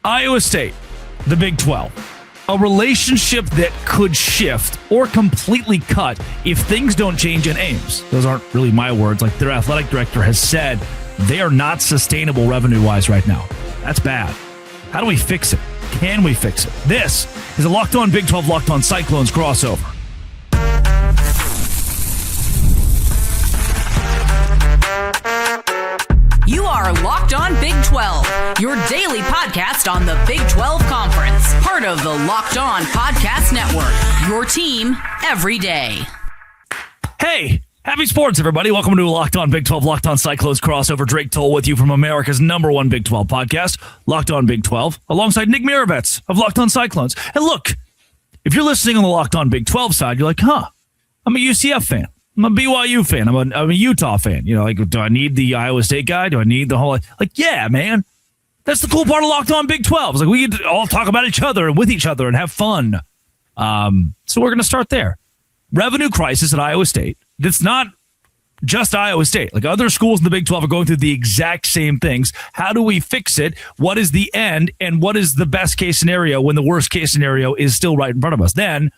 Iowa State, the Big 12. A relationship that could shift or completely cut if things don't change in Ames. Those aren't really my words. Like their athletic director has said, they are not sustainable revenue-wise right now. That's bad. How do we fix it? Can we fix it? This is a Locked On Big 12 Locked On Cyclones crossover. You are Locked On Big 12, your daily podcast on the Big 12 Conference. Part of the Locked On Podcast Network, your team every day. Hey, happy sports, everybody. Welcome to Locked On Big 12 Locked On Cyclones crossover. Drake Toll with you from America's #1 Big 12 podcast, Locked On Big 12, alongside Nick Mirovets of Locked On Cyclones. And look, if you're listening on the Locked On Big 12 side, you're like, I'm a UCF fan. I'm a BYU fan. I'm a Utah fan. You know, like, do I need the Iowa State guy? Do I need the whole... Like, yeah, man. That's the cool part of Locked On Big 12. It's like we can all talk about each other and with each other and have fun. So we're going to start there. Revenue crisis at Iowa State. That's not just Iowa State. Like other schools in the Big 12 are going through the exact same things. How do we fix it? What is the end? And what is the best case scenario when the worst case scenario is still right in front of us? Then,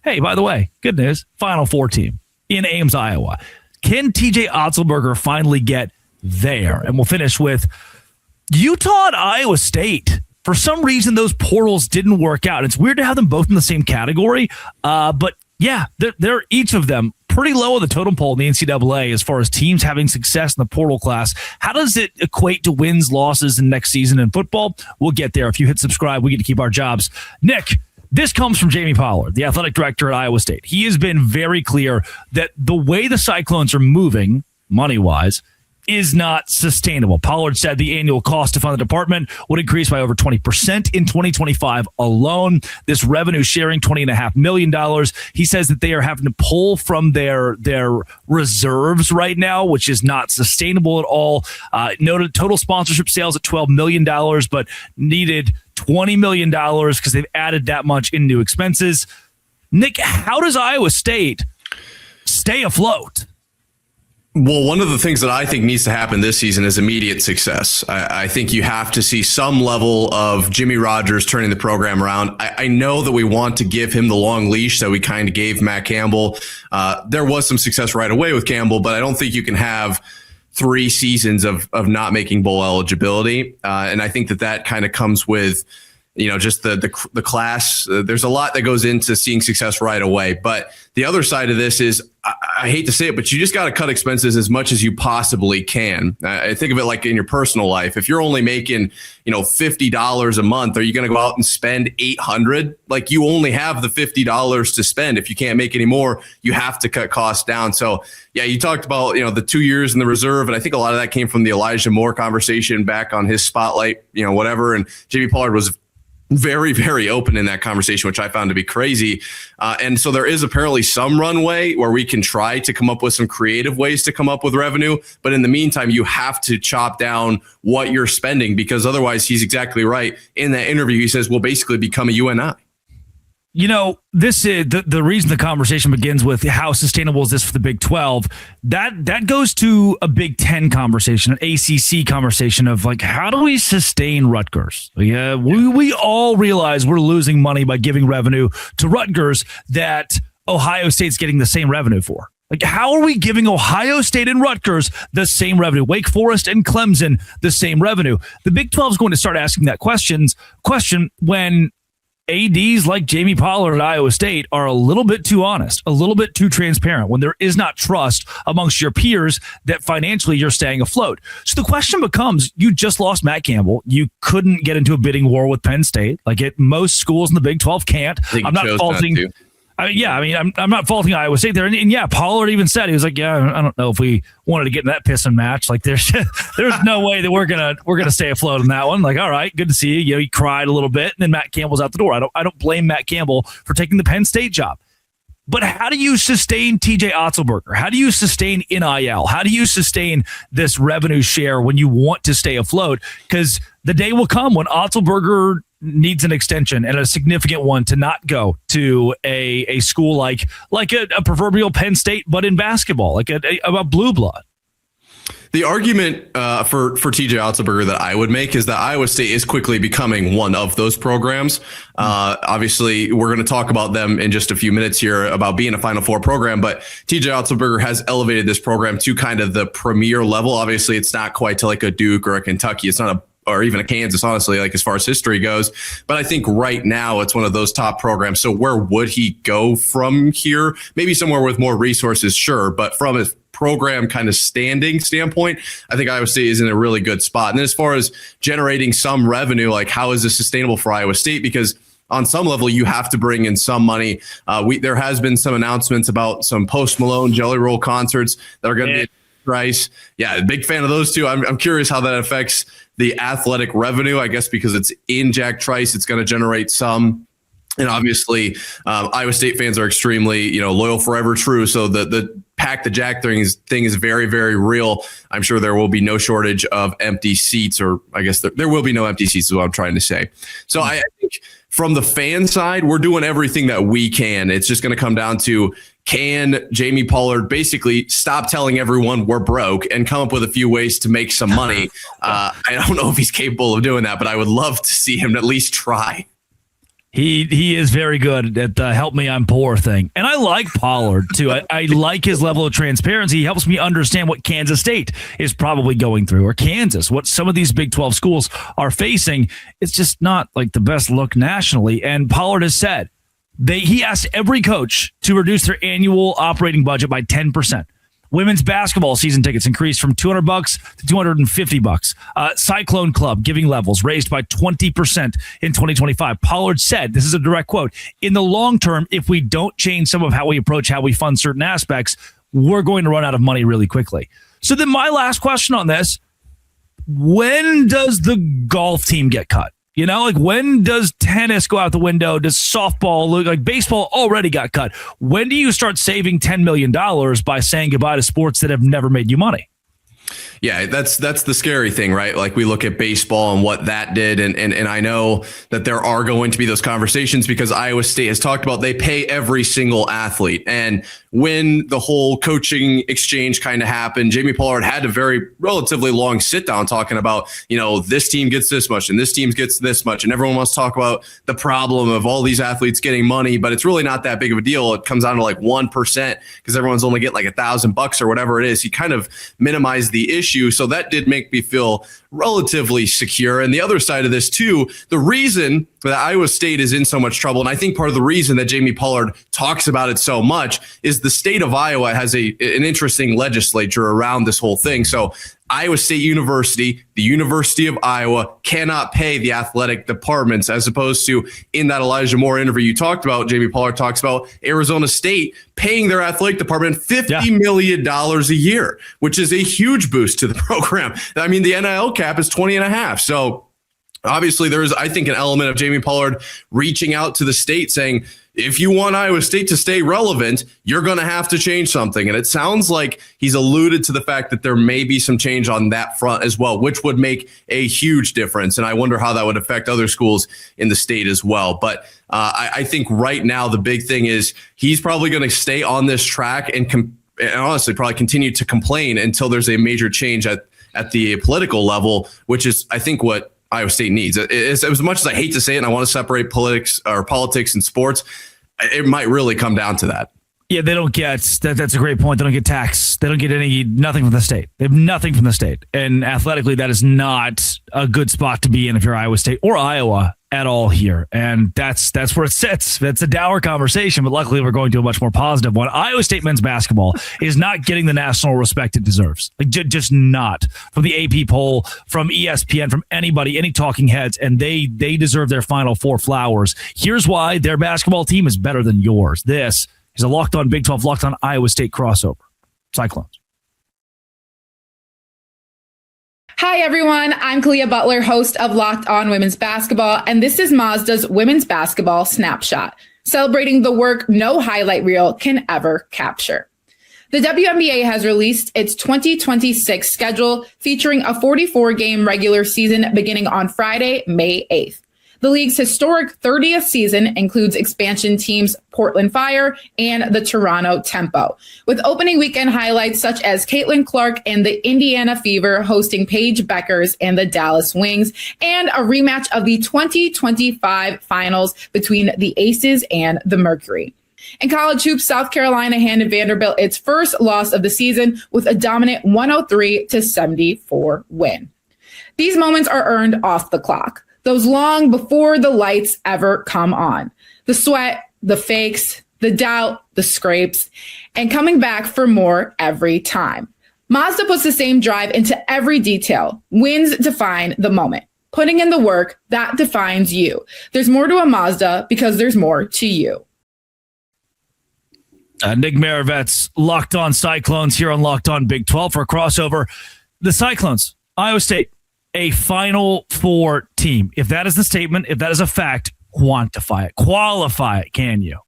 hey, by the way, good news, Final Four team in Ames, Iowa. Can TJ Otzelberger finally get there? And we'll finish with Utah and Iowa State. For some reason, those portals didn't work out. It's weird to have them both in the same category. But yeah, they're each of them pretty low on the totem pole in the NCAA as far as teams having success in the portal class. How does it equate to wins, losses in next season in football? We'll get there. If you hit subscribe, we get to keep our jobs. Nick, this comes from Jamie Pollard, the athletic director at Iowa State. He has been very clear that the way the Cyclones are moving, money-wise, is not sustainable. Pollard said the annual cost to fund the department would increase by over 20% in 2025 alone. This revenue sharing, $20.5 million. He says that they are having to pull from their reserves right now, which is not sustainable at all. Noted total sponsorship sales at $12 million, but needed $20 million because they've added that much in new expenses. Nick, how does Iowa State stay afloat? Well, one of the things that I think needs to happen this season is immediate success. I think you have to see some level of Jimmy Rogers turning the program around. I know that we want to give him the long leash that we kind of gave Matt Campbell. There was some success right away with Campbell, but I don't think you can have 3 seasons of not making bowl eligibility. And I think that kind of comes with, just the class. There's a lot that goes into seeing success right away. But the other side of this is, I hate to say it, but you just got to cut expenses as much as you possibly can. I think of it like in your personal life. If you're only making, $50 a month, are you going to go out and spend $800? Like you only have the $50 to spend. If you can't make any more, you have to cut costs down. So yeah, you talked about, the 2 years in the reserve. And I think a lot of that came from the Elijah Moore conversation back on his spotlight, whatever. And Jamie Pollard was very, very open in that conversation, which I found to be crazy. And so there is apparently some runway where we can try to come up with some creative ways to come up with revenue. But in the meantime, you have to chop down what you're spending, because otherwise he's exactly right. In that interview, he says, we'll basically become a UNI. This is the reason the conversation begins with how sustainable is this for the Big 12. That goes to a Big 10 conversation, an ACC conversation of like, how do we sustain Rutgers? Yeah, we all realize we're losing money by giving revenue to Rutgers that Ohio State's getting the same revenue for. Like, how are we giving Ohio State and Rutgers the same revenue? Wake Forest and Clemson the same revenue? The Big 12 is going to start asking that question when ADs like Jamie Pollard at Iowa State are a little bit too honest, a little bit too transparent, when there is not trust amongst your peers that financially you're staying afloat. So the question becomes, you just lost Matt Campbell. You couldn't get into a bidding war with Penn State. Like most schools in the Big 12 can't. I'm not faulting. I'm not faulting Iowa State there. And yeah, Pollard even said, he was like, yeah, I don't know if we wanted to get in that pissing match. Like there's no way that we're gonna stay afloat on that one. Like, all right, good to see you. He cried a little bit, and then Matt Campbell's out the door. I don't blame Matt Campbell for taking the Penn State job. But how do you sustain TJ Otzelberger? How do you sustain NIL? How do you sustain this revenue share when you want to stay afloat? Because the day will come when Otzelberger needs an extension, and a significant one, to not go to a school like a proverbial Penn State, but in basketball, like a blue blood. The argument for TJ Otzelberger that I would make is that Iowa State is quickly becoming one of those programs. Obviously, we're going to talk about them in just a few minutes here about being a Final Four program, but TJ Otzelberger has elevated this program to kind of the premier level. Obviously, it's not quite to like a Duke or a Kentucky. It's not or even a Kansas, honestly, like as far as history goes. But I think right now it's one of those top programs. So where would he go from here? Maybe somewhere with more resources, sure. But from a program kind of standpoint, I think Iowa State is in a really good spot. And then as far as generating some revenue, like how is this sustainable for Iowa State? Because on some level, you have to bring in some money. There has been some announcements about some Post Malone Jelly Roll concerts that are going to be Rice. Yeah, big fan of those two. I'm curious how that affects the athletic revenue, I guess, because it's in Jack Trice, it's going to generate some. And obviously, Iowa State fans are extremely, loyal, forever true. So the Pack the Jack thing is very, very real. I'm sure there will be no shortage of empty seats, or I guess there will be no empty seats is what I'm trying to say. So I think from the fan side, we're doing everything that we can. It's just going to come down to, can Jamie Pollard basically stop telling everyone we're broke and come up with a few ways to make some money? I don't know if he's capable of doing that, but I would love to see him at least try. He is very good at the help me I'm poor thing. And I like Pollard too. I like his level of transparency. He helps me understand what Kansas State is probably going through, or Kansas, what some of these Big 12 schools are facing. It's just not like the best look nationally. And Pollard has said he asked every coach to reduce their annual operating budget by 10%. Women's basketball season tickets increased from $200 to $250. Cyclone Club giving levels raised by 20% in 2025. Pollard said, this is a direct quote, in the long term, if we don't change some of how we approach how we fund certain aspects, we're going to run out of money really quickly. So then my last question on this, when does the golf team get cut? When does tennis go out the window? Does softball look like baseball already got cut? When do you start saving $10 million by saying goodbye to sports that have never made you money? Yeah, that's the scary thing, right? Like we look at baseball and what that did. And I know that there are going to be those conversations because Iowa State has talked about they pay every single athlete. And when the whole coaching exchange kind of happened, Jamie Pollard had a relatively long sit down talking about, this team gets this much and this team gets this much. And everyone wants to talk about the problem of all these athletes getting money, but it's really not that big of a deal. It comes down to like 1% because everyone's only getting like $1,000 or whatever it is. He kind of minimized the issue. So that did make me feel relatively secure. And the other side of this too, the reason that Iowa State is in so much trouble, and I think part of the reason that Jamie Pollard talks about it so much, is the state of Iowa has an interesting legislature around this whole thing. So Iowa State University, the University of Iowa, cannot pay the athletic departments, as opposed to in that Elijah Moore interview you talked about, Jamie Pollard talks about Arizona State paying their athletic department $50 million a year, which is a huge boost to the program. I mean, the NIL cap is 20.5. So obviously there is, I think, an element of Jamie Pollard reaching out to the state saying, if you want Iowa State to stay relevant, you're going to have to change something. And it sounds like he's alluded to the fact that there may be some change on that front as well, which would make a huge difference. And I wonder how that would affect other schools in the state as well. But I think right now the big thing is he's probably going to stay on this track and honestly probably continue to complain until there's a major change at the political level, which is, I think, what Iowa State needs. As much as I hate to say it, and I want to separate politics and sports, it might really come down to that. Yeah, they don't get that. That's a great point. They don't get tax. They don't get nothing from the state. They have nothing from the state. And athletically, that is not a good spot to be in if you're Iowa State or Iowa at all here. And that's where it sits. That's a dour conversation, but luckily we're going to a much more positive one. Iowa State men's basketball is not getting the national respect it deserves. Like, just not. From the AP poll, from ESPN, from anybody, any talking heads, and they deserve their Final Four flowers. Here's why their basketball team is better than yours. This is a Locked On Big 12, Locked On Iowa State crossover. Cyclones. Hi, everyone. I'm Kalia Butler, host of Locked On Women's Basketball, and this is Mazda's Women's Basketball Snapshot, celebrating the work no highlight reel can ever capture. The WNBA has released its 2026 schedule featuring a 44-game regular season beginning on Friday, May 8th. The league's historic 30th season includes expansion teams Portland Fire and the Toronto Tempo, with opening weekend highlights such as Caitlin Clark and the Indiana Fever hosting Paige Beckers and the Dallas Wings, and a rematch of the 2025 finals between the Aces and the Mercury. In college hoops, South Carolina handed Vanderbilt its first loss of the season with a dominant 103-74 win. These moments are earned off the clock, those long before the lights ever come on. The sweat, the fakes, the doubt, the scrapes, and coming back for more every time. Mazda puts the same drive into every detail. Wins define the moment. Putting in the work, that defines you. There's more to a Mazda because there's more to you. Nick Maravet's Locked On Cyclones here on Locked On Big 12 for a crossover. The Cyclones, Iowa State, a Final Four team. If that is the statement, if that is a fact, quantify it, qualify it, can you?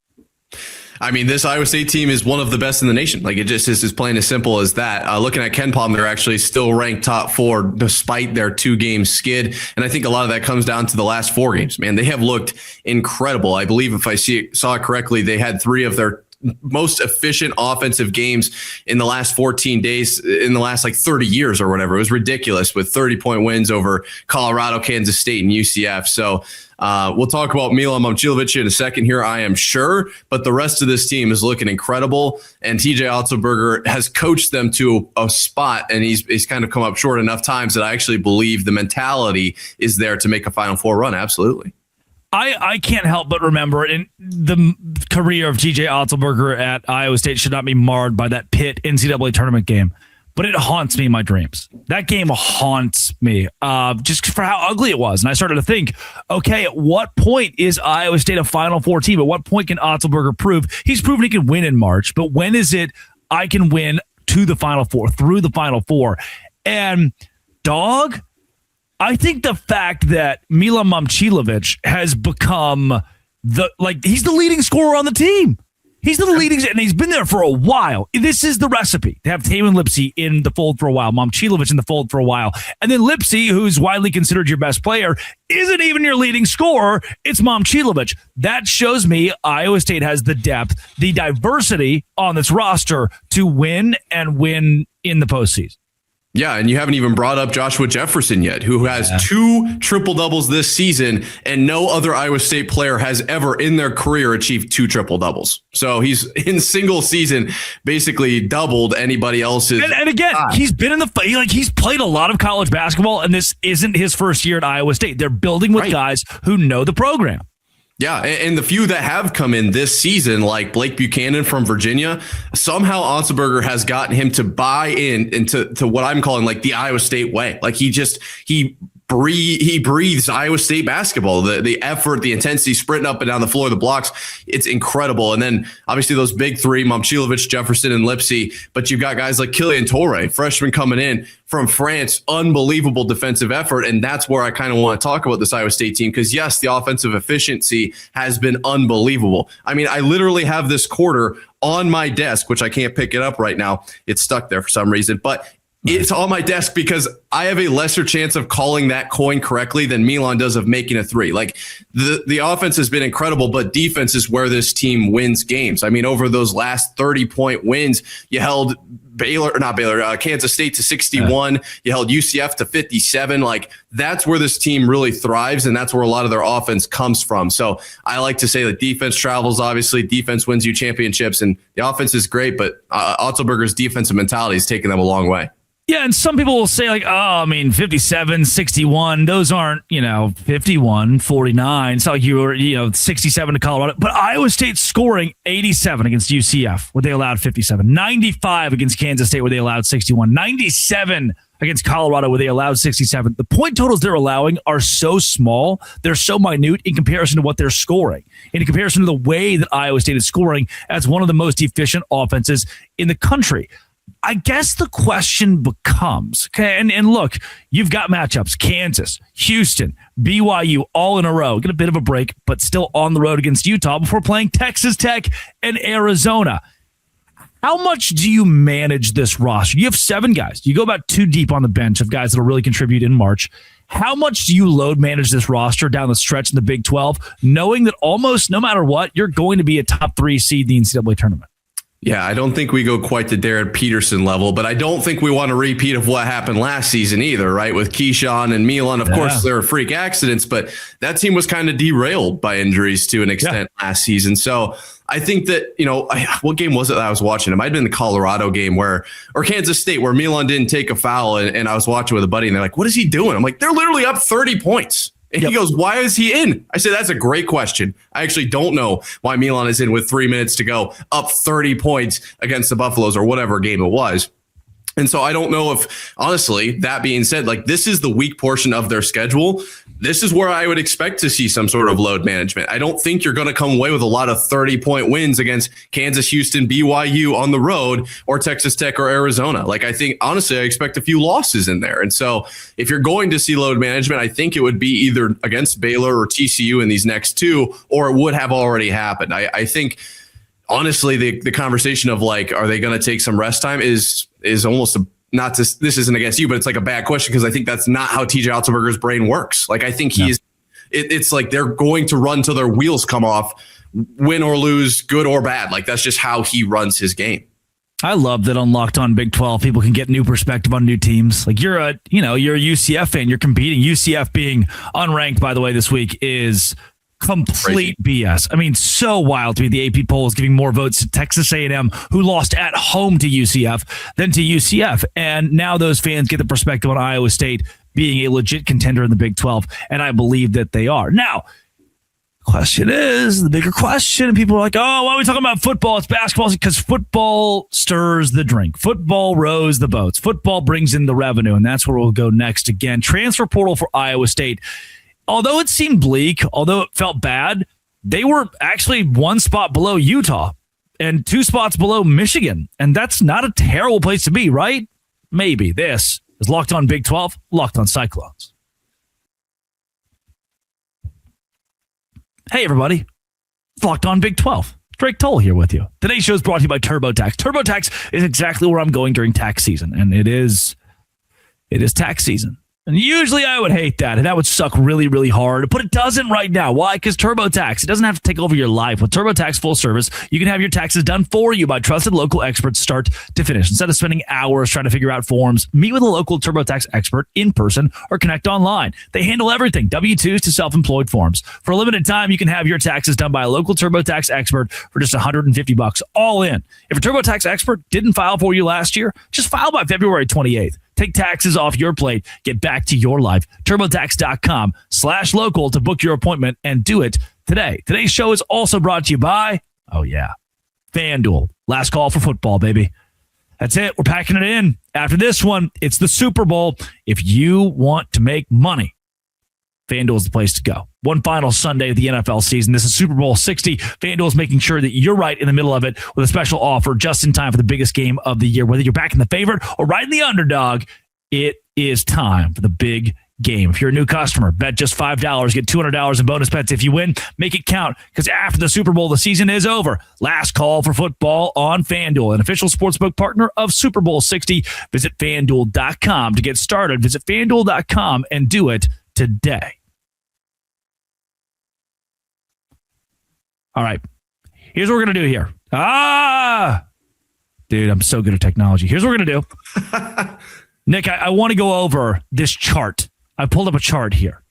I mean, this Iowa State team is one of the best in the nation. Like, it just is as plain as simple as that. Looking at KenPom, they're actually still ranked top 4 despite their 2-game skid. And I think a lot of that comes down to the last 4 games. Man, they have looked incredible. I believe if I saw it correctly, they had 3 of their most efficient offensive games in the last 14 days in the last 30 years or whatever. It was ridiculous with 30-point wins over Colorado, Kansas State, and UCF. So we'll talk about Milan Momcilovic in a second here, I am sure, but the rest of this team is looking incredible, and TJ Otzelberger has coached them to a spot, and he's kind of come up short enough times that I actually believe the mentality is there to make a Final Four run. Absolutely. I can't help but remember in the career of TJ Otzelberger at Iowa State should not be marred by that Pitt NCAA tournament game, but it haunts me in my dreams. That game haunts me just for how ugly it was. And I started to think, okay, at what point is Iowa State a Final Four team? At what point can Otzelberger prove? He's proven he can win in March, but when is it I can win to the Final Four, through the Final Four? And dog, I think the fact that Milan Momcilovic has become he's the leading scorer on the team. He's the leading, and he's been there for a while. This is the recipe to have Taman Lipsey in the fold for a while, Momcilovic in the fold for a while. And then Lipsey, who's widely considered your best player, isn't even your leading scorer. It's Momcilovic. That shows me Iowa State has the depth, the diversity on this roster to win and win in the postseason. Yeah, and you haven't even brought up Joshua Jefferson yet, who has 2 triple-doubles this season, and no other Iowa State player has ever in their career achieved 2 triple-doubles. So he's in single season basically doubled anybody else's. And again, he's been in he's played a lot of college basketball, and this isn't his first year at Iowa State. They're building with guys who know the program. Yeah, and the few that have come in this season, like Blake Buchanan from Virginia, somehow Otzelberger has gotten him to buy into what I'm calling the Iowa State way. Like he breathes Iowa State basketball, the effort, the intensity, sprinting up and down the floor of the blocks. It's incredible. And then obviously those big 3, Momcilovic, Jefferson, and Lipsey, but you've got guys like Kylian Touré, freshman coming in from France, unbelievable defensive effort. And that's where I kind of want to talk about this Iowa State team, because yes, the offensive efficiency has been unbelievable. I mean, I literally have this quarter on my desk, which I can't pick it up right now. It's stuck there for some reason, but it's on my desk because I have a lesser chance of calling that coin correctly than Milan does of making a 3. Like the offense has been incredible, but defense is where this team wins games. I mean, over those last 30-point wins, you held Kansas State to 61. You held UCF to 57. Like that's where this team really thrives, and that's where a lot of their offense comes from. So I like to say that defense travels. Obviously, defense wins you championships, and the offense is great, but Otzelberger's defensive mentality is taking them a long way. Yeah, and some people will say 57, 61, those aren't, 51, 49. It's not like you were, 67 to Colorado. But Iowa State scoring 87 against UCF, where they allowed 57. 95 against Kansas State, where they allowed 61. 97 against Colorado, where they allowed 67. The point totals they're allowing are so small. They're so minute in comparison to what they're scoring, in comparison to the way that Iowa State is scoring as one of the most efficient offenses in the country. I guess the question becomes, okay, and look, you've got matchups, Kansas, Houston, BYU, all in a row. Get a bit of a break, but still on the road against Utah before playing Texas Tech and Arizona. How much do you manage this roster? You have 7 guys. You go about 2 deep on the bench of guys that will really contribute in March. How much do you load manage this roster down the stretch in the Big 12, knowing that almost no matter what, you're going to be a top 3 seed in the NCAA tournament? Yeah, I don't think we go quite to Darren Peterson level, but I don't think we want a repeat of what happened last season either, right? With Keyshawn and Milan. Of course, there were freak accidents, but that team was kind of derailed by injuries to an extent last season. So I think that, what game was it that I was watching? It might have been the Colorado game or Kansas State, where Milan didn't take a foul. And I was watching with a buddy and they're like, what is he doing? I'm like, they're literally up 30 points. And he goes, why is he in? I said, that's a great question. I actually don't know why Milan is in with 3 minutes to go, up 30 points against the Buffaloes or whatever game it was. And so I don't know if, honestly, that being said, like, this is the weak portion of their schedule. This is where I would expect to see some sort of load management. I don't think you're going to come away with a lot of 30-point wins against Kansas, Houston, BYU on the road, or Texas Tech or Arizona. Like, I think, honestly, I expect a few losses in there. And so if you're going to see load management, I think it would be either against Baylor or TCU in these next two, or it would have already happened. I think, honestly, the conversation of, like, are they going to take some rest time is almost this isn't against you, but it's like a bad question, because I think that's not how TJ Otzelberger's brain works. Like, I think it's like they're going to run till their wheels come off, win or lose, good or bad. Like, that's just how he runs his game. I love that on Locked On Big 12, people can get new perspective on new teams. Like, you're a UCF fan, you're competing. UCF being unranked, by the way, this week is complete BS. I mean, so wild to me. The AP poll is giving more votes to Texas A&M, who lost at home to UCF, than to UCF. And now those fans get the perspective on Iowa State being a legit contender in the Big 12, and I believe that they are. Now, the bigger question, and people are like, oh, why are we talking about football? It's basketball. Because football stirs the drink. Football rows the boats. Football brings in the revenue, and that's where we'll go next again. Transfer portal for Iowa State. Although it seemed bleak, although it felt bad, they were actually one spot below Utah and 2 spots below Michigan. And that's not a terrible place to be, right? Maybe. This is Locked On Big 12, Locked On Cyclones. Hey, everybody. It's Locked On Big 12. Drake Toll here with you. Today's show is brought to you by TurboTax. TurboTax is exactly where I'm going during tax season, and it is tax season. And usually I would hate that, and that would suck really, really hard. But it doesn't right now. Why? Because TurboTax. It doesn't have to take over your life. With TurboTax Full Service, you can have your taxes done for you by trusted local experts start to finish. Instead of spending hours trying to figure out forms, meet with a local TurboTax expert in person or connect online. They handle everything, W-2s to self-employed forms. For a limited time, you can have your taxes done by a local TurboTax expert for just $150 all in. If a TurboTax expert didn't file for you last year, just file by February 28th. Take taxes off your plate. Get back to your life. TurboTax.com/local to book your appointment and do it today. Today's show is also brought to you by, FanDuel. Last call for football, baby. That's it. We're packing it in. After this one, it's the Super Bowl. If you want to make money, FanDuel is the place to go. One final Sunday of the NFL season. This is Super Bowl 60. FanDuel is making sure that you're right in the middle of it with a special offer just in time for the biggest game of the year. Whether you're backing the favorite or riding the underdog, it is time for the big game. If you're a new customer, bet just $5. Get $200 in bonus bets if you win. Make it count, because after the Super Bowl, the season is over. Last call for football on FanDuel, an official sportsbook partner of Super Bowl 60. Visit FanDuel.com to get started. Visit FanDuel.com and do it today. All right. Here's what we're going to do here. Dude, I'm so good at technology. Here's what we're going to do. Nick, I want to go over this chart. I pulled up a chart here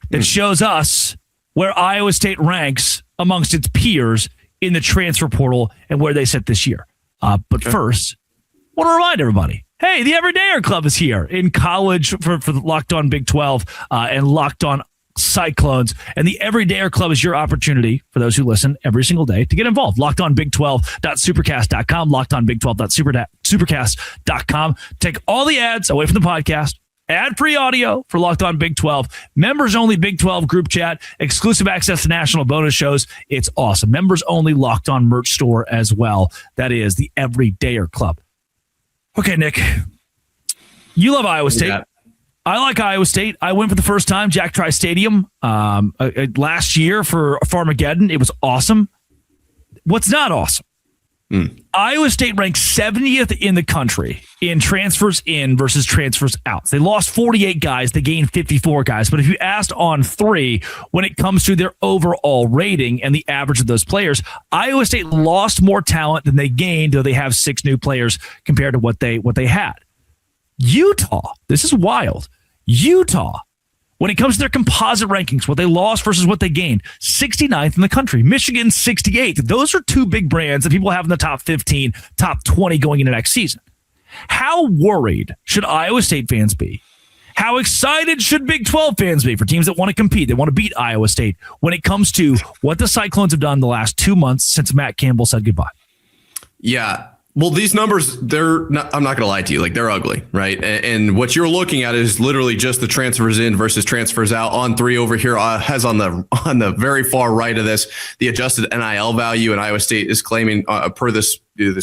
that shows us where Iowa State ranks amongst its peers in the transfer portal and where they sit this year. But first, I want to remind everybody, hey, the Everydayer Club is here in college for the Locked On Big 12 and Locked On Cyclones. And the Everydayer Club is your opportunity, for those who listen every single day, to get involved. LockedOnBig12.supercast.com, LockedOnBig12.supercast.com. Take all the ads away from the podcast. Ad-free audio for Locked On Big 12. Members-only Big 12 group chat. Exclusive access to national bonus shows. It's awesome. Members-only Locked On merch store as well. That is the Everydayer Club. Okay, Nick. You love Iowa State. Yeah. I like Iowa State. I went for the first time, Jack Trice Stadium, last year for Farmageddon. It was awesome. What's not awesome Iowa State ranked 70th in the country in transfers in versus transfers out. They lost 48 guys. They gained 54 guys. But if you asked on 3, when it comes to their overall rating and the average of those players, Iowa State lost more talent than they gained, though they have 6 new players compared to what they had. Utah, this is wild. Utah, when it comes to their composite rankings, what they lost versus what they gained, 69th in the country. Michigan, 68th. Those are 2 big brands that people have in the top 15, top 20 going into next season. How worried should Iowa State fans be? How excited should Big 12 fans be for teams that want to compete? They want to beat Iowa State when it comes to what the Cyclones have done the last 2 months since Matt Campbell said goodbye. Yeah. Well, these numbers, I'm not going to lie to you, like they're ugly, right? And what you're looking at is literally just the transfers in versus transfers out. On 3 over here has on the very far right of this, the adjusted NIL value, and Iowa State is claiming per this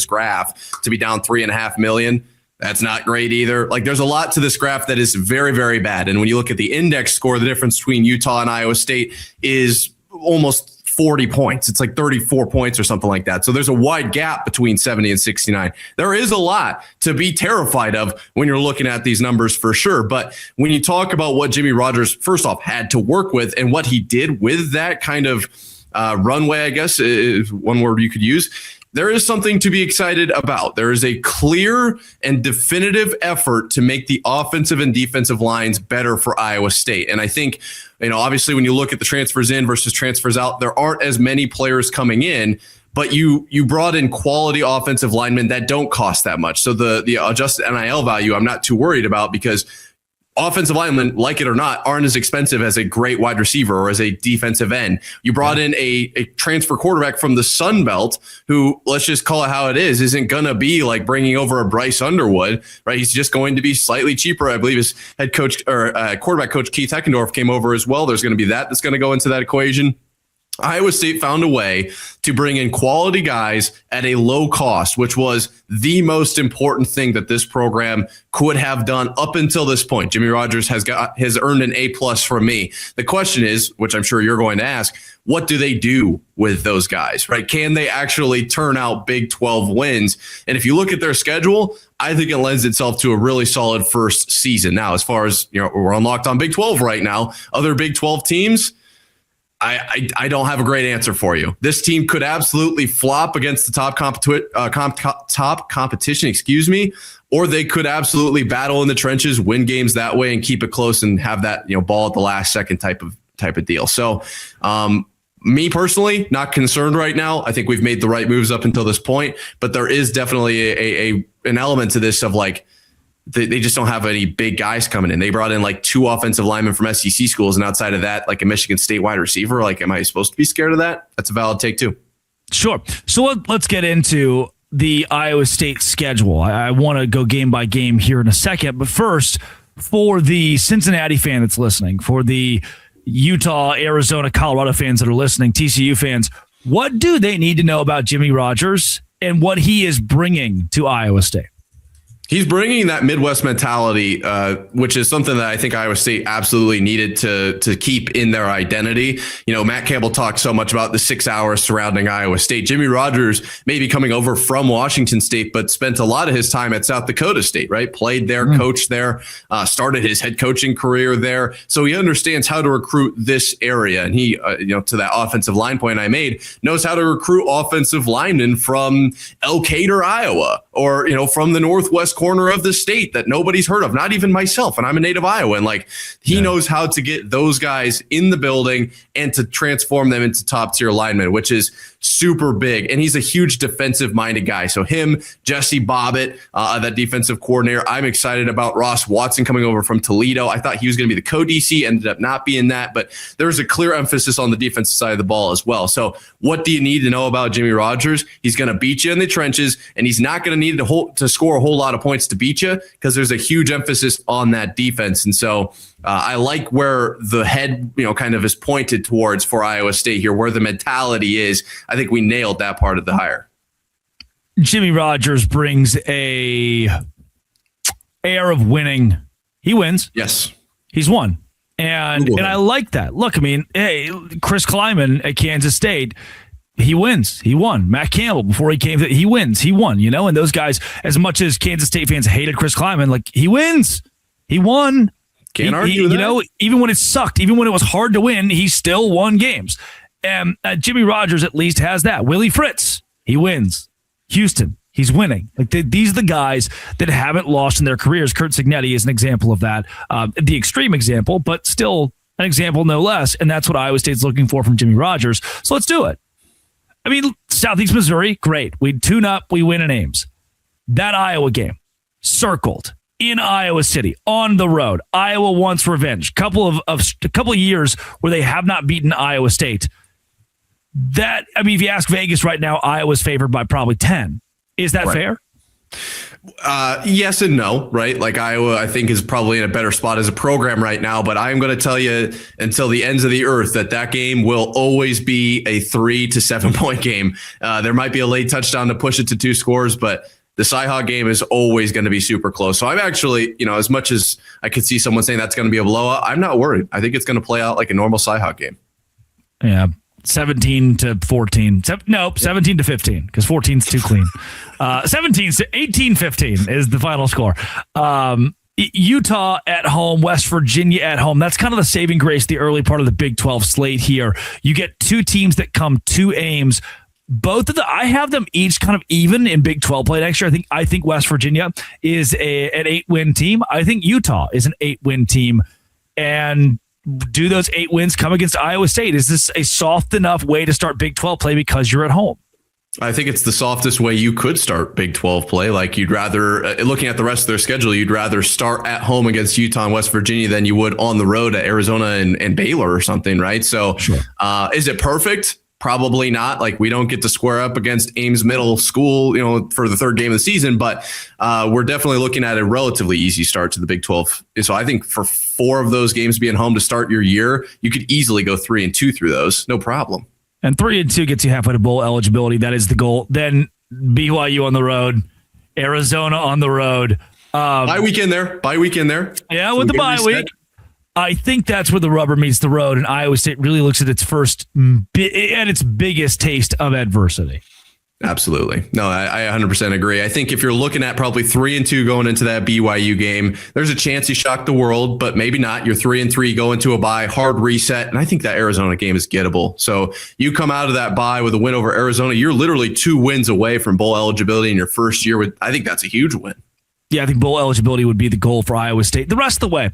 graph to be down $3.5 million. That's not great either. Like there's a lot to this graph that is very, very bad. And when you look at the index score, the difference between Utah and Iowa State is almost 40 points. It's like 34 points or something like that. So there's a wide gap between 70 and 69. There is a lot to be terrified of when you're looking at these numbers for sure. But when you talk about what Jimmy Rogers, first off, had to work with and what he did with that kind of runway, I guess is one word you could use, there is something to be excited about. There is a clear and definitive effort to make the offensive and defensive lines better for Iowa State. And I think, obviously when you look at the transfers in versus transfers out, there aren't as many players coming in, but you brought in quality offensive linemen that don't cost that much. So the adjusted NIL value, I'm not too worried about because offensive linemen, like it or not, aren't as expensive as a great wide receiver or as a defensive end. You brought in a transfer quarterback from the Sun Belt who, let's just call it how it is, isn't going to be like bringing over a Bryce Underwood, right? He's just going to be slightly cheaper. I believe his head coach or quarterback coach Keith Heckendorf came over as well. There's going to be that's going to go into that equation. Iowa State found a way to bring in quality guys at a low cost, which was the most important thing that this program could have done up until this point. Jimmy Rogers has earned an A+ from me. The question is, which I'm sure you're going to ask, what do they do with those guys, right? Can they actually turn out Big 12 wins? And if you look at their schedule, I think it lends itself to a really solid first season. Now, as far as, we're on Locked On Big 12 right now, other Big 12 teams, I don't have a great answer for you. This team could absolutely flop against the top competition, or they could absolutely battle in the trenches, win games that way, and keep it close and have that ball at the last second type of deal. So, me personally, not concerned right now. I think we've made the right moves up until this point, but there is definitely an element to this of like, they just don't have any big guys coming in. They brought in like 2 offensive linemen from SEC schools, and outside of that, like a Michigan State wide receiver. Like, am I supposed to be scared of that? That's a valid take too. Sure. So let's get into the Iowa State schedule. I want to go game by game here in a second, but first, for the Cincinnati fan that's listening, for the Utah, Arizona, Colorado fans that are listening, TCU fans, what do they need to know about Jimmy Rogers and what he is bringing to Iowa State? He's bringing that Midwest mentality, which is something that I think Iowa State absolutely needed to keep in their identity. Matt Campbell talked so much about the 6 hours surrounding Iowa State. Jimmy Rogers may be coming over from Washington State, but spent a lot of his time at South Dakota State, right? Played there, coached there, started his head coaching career there. So he understands how to recruit this area. And he, to that offensive line point I made, knows how to recruit offensive linemen from Elkader, Iowa, or, from the Northwest corner of the state that nobody's heard of, not even myself. And I'm a native Iowan. Like he knows how to get those guys in the building and to transform them into top tier linemen, which is super big. And he's a huge defensive minded guy. So him, Jesse Bobbitt, that defensive coordinator, I'm excited about. Ross Watson coming over from Toledo. I thought he was going to be the co-DC, ended up not being that, but there's a clear emphasis on the defensive side of the ball as well. So what do you need to know about Jimmy Rogers? He's going to beat you in the trenches, and he's not going to need to score a whole lot of points to beat you because there's a huge emphasis on that defense. And so I like where the head, kind of is pointed towards for Iowa State here, where the mentality is. I think we nailed that part of the hire. Jimmy Rogers brings a air of winning. He wins. Yes. He's won. And I like that. Look, hey, Chris Kleiman at Kansas State, he wins. He won. Matt Campbell, before he came, he wins. He won, and those guys, as much as Kansas State fans hated Chris Kleiman, like, he wins. He won. Can't argue with that. Even when it sucked, even when it was hard to win, he still won games. And Jimmy Rogers at least has that. Willie Fritz, he wins. Houston, he's winning. Like, these are the guys that haven't lost in their careers. Curt Cignetti is an example of that. The extreme example, but still an example no less. And that's what Iowa State's looking for from Jimmy Rogers. So let's do it. I mean, Southeast Missouri, great. We tune up, we win in Ames. That Iowa game, circled in Iowa City, on the road. Iowa wants revenge. Couple of years where they have not beaten Iowa State. That, I mean, if you ask Vegas right now, Iowa's favored by probably 10. Is that fair? Yes and no, right? Like, Iowa, I think, is probably in a better spot as a program right now, but I'm going to tell you until the ends of the earth that game will always be a 3 to 7 point game. There might be a late touchdown to push it to 2 scores, but the Cy-Hawk game is always going to be super close. So I'm actually, as much as I could see someone saying that's going to be a blowout, I'm not worried. I think it's going to play out like a normal Cy-Hawk game. Yeah. 17 to 14. 17 to 15, because 14 is too clean. 17 to 18-15 is the final score. Utah at home, West Virginia at home. That's kind of the saving grace, the early part of the Big 12 slate here. You get 2 teams that come to Ames. Both of I have them each kind of even in Big 12 play next year. I think West Virginia is an 8-win team. I think Utah is an 8-win team. And do those 8 wins come against Iowa State? Is this a soft enough way to start Big 12 play because you're at home? I think it's the softest way you could start Big 12 play. Like, you'd rather, looking at the rest of their schedule, you'd rather start at home against Utah and West Virginia than you would on the road at Arizona and Baylor or something, right? So sure. Is it perfect? Probably not. Like, we don't get to square up against Ames Middle School, for the 3rd game of the season, but we're definitely looking at a relatively easy start to the Big 12. So I think for 4 of those games being home to start your year, you could easily go 3-2 through those. No problem. And 3-2 gets you halfway to bowl eligibility. That is the goal. Then BYU on the road, Arizona on the road. Bye week in there. Yeah, with the bye week. I think that's where the rubber meets the road, and Iowa State really looks at its first and its biggest taste of adversity. Absolutely. No, I 100% agree. I think if you're looking at probably 3-2 going into that BYU game, there's a chance you shock the world, but maybe not. You're 3-3 going to a bye, hard reset, and I think that Arizona game is gettable. So you come out of that bye with a win over Arizona, you're literally 2 wins away from bowl eligibility in your first year. I think that's a huge win. Yeah, I think bowl eligibility would be the goal for Iowa State. The rest of the way,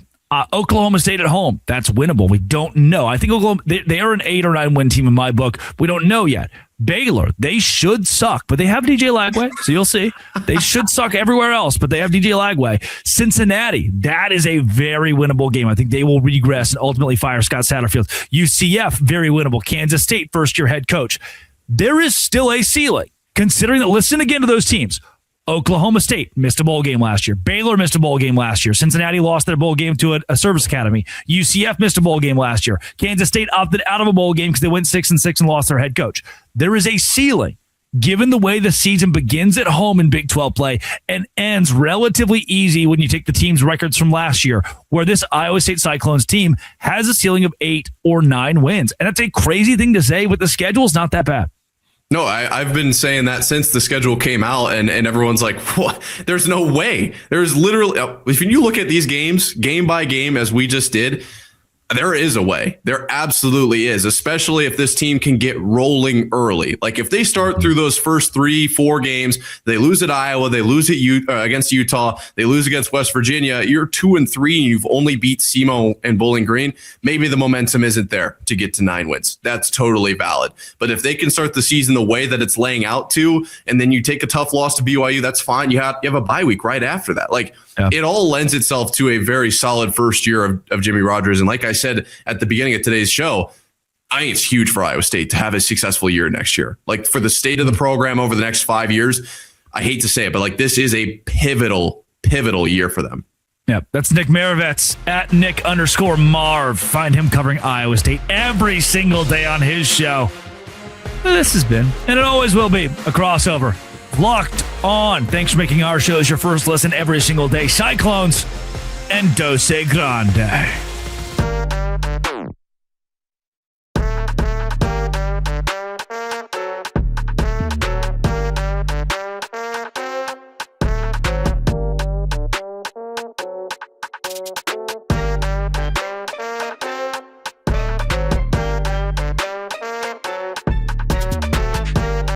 Oklahoma State at home, that's winnable. We don't know. I think Oklahoma, they are an 8 or 9 win team in my book. We don't know yet. Baylor, they should suck, but they have DJ Lagway, so you'll see. They should suck everywhere else, but they have DJ Lagway. Cincinnati, that is a very winnable game. I think they will regress and ultimately fire Scott Satterfield. UCF, very winnable. Kansas State, first-year head coach. There is still a ceiling, considering that, listen again to those teams. Oklahoma State missed a bowl game last year. Baylor missed a bowl game last year. Cincinnati lost their bowl game to a service academy. UCF missed a bowl game last year. Kansas State opted out of a bowl game because they went 6-6 and lost their head coach. There is a ceiling, given the way the season begins at home in Big 12 play and ends relatively easy when you take the team's records from last year, where this Iowa State Cyclones team has a ceiling of 8 or 9 wins. And that's a crazy thing to say, but the schedule's not that bad. No, I've been saying that since the schedule came out, and everyone's like, what? There's no way. There's literally, if you look at these games, game by game, as we just did, there is a way. There absolutely is, especially if this team can get rolling early. Like, if they start through those first 3-4 games, they lose at Iowa, they lose at against Utah, they lose against West Virginia, you're 2-3 and you've only beat SEMO and Bowling Green. Maybe the momentum isn't there to get to 9 wins. That's totally valid. But if they can start the season the way that it's laying out to, and then you take a tough loss to BYU, that's fine. You have a bye week right after that. Like, It all lends itself to a very solid first year of Jimmy Rogers. And like I said at the beginning of today's show, I think it's huge for Iowa State to have a successful year next year. Like, for the state of the program over the next 5 years, I hate to say it, but like, this is a pivotal year for them. Yeah, that's Nick Maravets at Nick_Marv. Find him covering Iowa State every single day on his show. This has been, and it always will be, a crossover. Locked On. Thanks for making our shows your first listen every single day. Cyclones and Dose Grande.